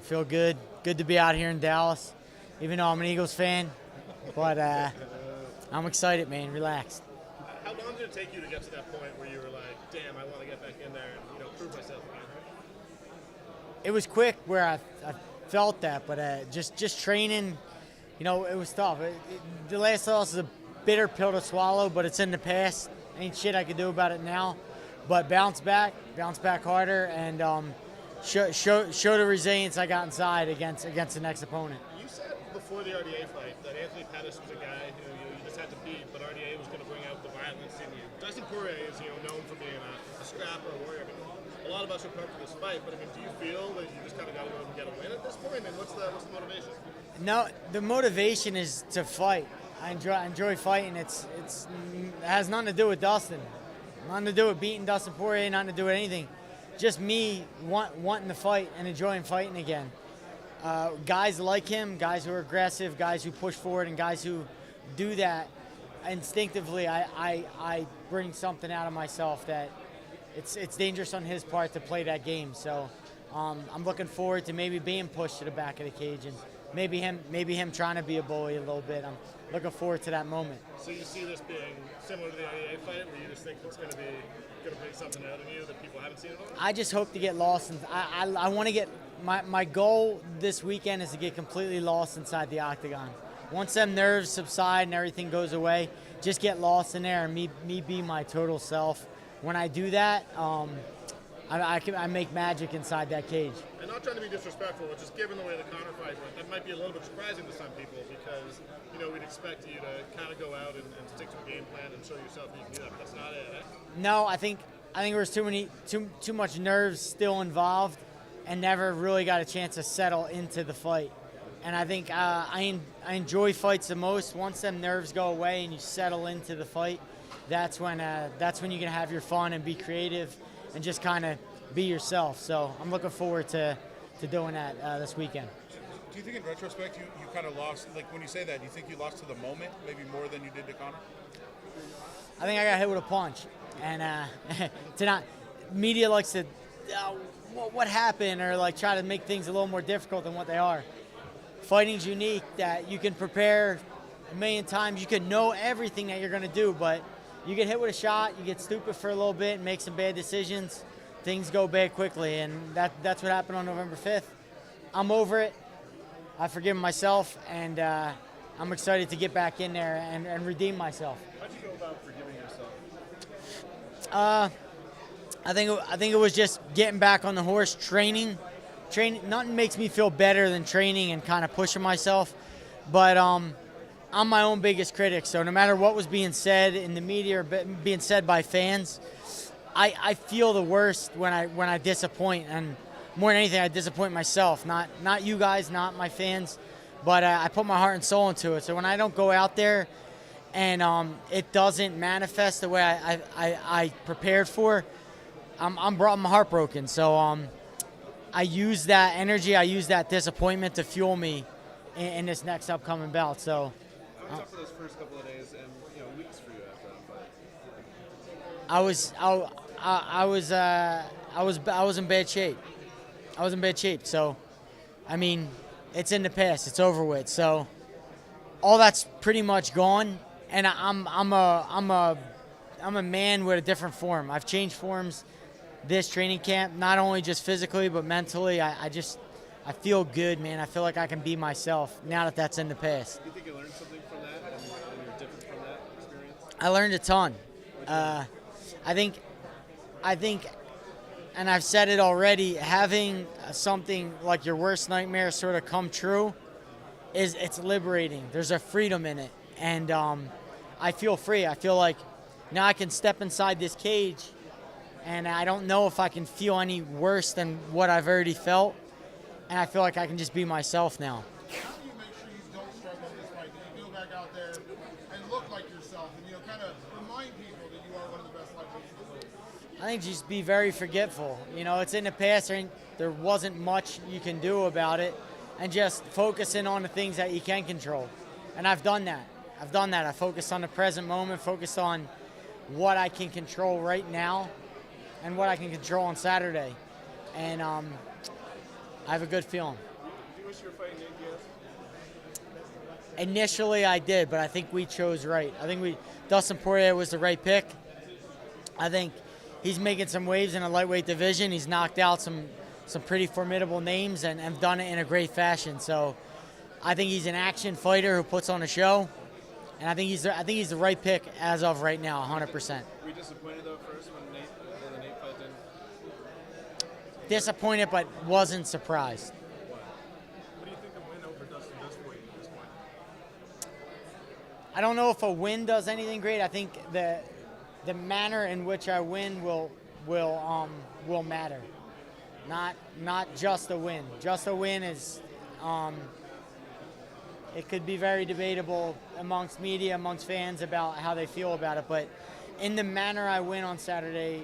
Feel good. Good to be out here in Dallas, even though I'm an Eagles fan. But I'm excited, man. Relaxed. How long did it take you to get to that point where you were like, damn, I want to get back in there and prove myself again? It was quick where I felt that, but just training, it was tough. The last loss is a bitter pill to swallow, but it's in the past. Ain't shit I could do about it now. But bounce back harder, and show the resilience I got inside against the next opponent. You said before the RDA fight that Anthony Pettis was a guy who you just had to beat, but RDA was going to bring out the violence in you. Dustin Poirier is known for being a scrapper, a warrior. A lot of us are prepped for this fight, but do you feel that you just kind of got to go and get a win at this point? And what's the motivation? No, the motivation is to fight. I enjoy fighting. It has nothing to do with Dustin. Nothing to do with beating Dustin Poirier, nothing to do with anything. Just me wanting to fight and enjoying fighting again. Guys like him, guys who are aggressive, guys who push forward, and guys who do that instinctively, I bring something out of myself that it's dangerous on his part to play that game. So I'm looking forward to maybe being pushed to the back of the cage and maybe him trying to be a bully a little bit. I'm looking forward to that moment. So you see this being similar to the RDA fight, where you just think it's going to bring something out of you that people haven't seen at all? I just hope to get lost. I want to get my goal this weekend is to get completely lost inside the octagon. Once them nerves subside and everything goes away, just get lost in there and me be my total self. When I do that, I make magic inside that cage. And not trying to be disrespectful, but just given the way the Conor fight went, that might be a little bit surprising to some people because we'd expect you to kind of go out and stick to a game plan and show yourself that you can do that. But that's not it. Eh? No, I think there was too much nerves still involved, and never really got a chance to settle into the fight. And I think I enjoy fights the most once them nerves go away and you settle into the fight. That's when you can have your fun and be creative and just kind of be yourself. So I'm looking forward to doing that this weekend. Do you think in retrospect you kind of lost, like when you say that, do you think you lost to the moment maybe more than you did to Conor? I think I got hit with a punch. And media likes to, what happened, or like try to make things a little more difficult than what they are. Fighting's unique, that you can prepare a million times, you can know everything that you're going to do, but you get hit with a shot, you get stupid for a little bit and make some bad decisions, things go bad quickly, and that's what happened on November 5th. I'm over it. I've forgiven myself, and I'm excited to get back in there and redeem myself. How'd you go about forgiving yourself? I think it was just getting back on the horse, training. Nothing makes me feel better than training and kind of pushing myself, but I'm my own biggest critic, so no matter what was being said in the media or being said by fans, I feel the worst when I disappoint, and more than anything, I disappoint myself. Not you guys, not my fans, but I put my heart and soul into it. So when I don't go out there and it doesn't manifest the way I prepared for, I'm heartbroken. So I use that energy, I use that disappointment to fuel me in this next upcoming bout. So. How was it for those first couple of days and weeks for you after that fight? I was in bad shape. I was in bad shape. So, I mean, it's in the past. It's over with. So, all that's pretty much gone. And I'm a man with a different form. I've changed forms this training camp, not only just physically but mentally. I feel good, man. I feel like I can be myself now that that's in the past. Do you think you learned something from that and you're different from that experience? I learned a ton. I think, and I've said it already, having something like your worst nightmare sort of come true it's liberating. There's a freedom in it, and I feel free. I feel like now I can step inside this cage, and I don't know if I can feel any worse than what I've already felt. And I feel like I can just be myself now. How do you make sure you don't struggle in this fight? That you go back out there and look like yourself and kind of remind people that you are one of the best lightweights in the world? I think just be very forgetful. It's in the past. There wasn't much you can do about it, and just focusing on the things that you can control. And I've done that. I focus on the present moment, focus on what I can control right now and what I can control on Saturday. And I have a good feeling. you wish you were fighting Nate Diaz? Initially, I did, but I think we chose right. I think Dustin Poirier was the right pick. I think he's making some waves in a lightweight division. He's knocked out some pretty formidable names and done it in a great fashion. So I think he's an action fighter who puts on a show, and I think he's the right pick as of right now, 100%. Were you disappointed though first when the Nate fight didn't? Disappointed, but wasn't surprised. What do you think a win over Dustin does for you at this point? I don't know if a win does anything great. I think the manner in which I win will matter. Not just a win. Just a win is it could be very debatable amongst media, amongst fans about how they feel about it. But in the manner I win on Saturday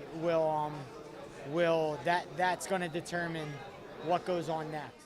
that's going to determine what goes on next.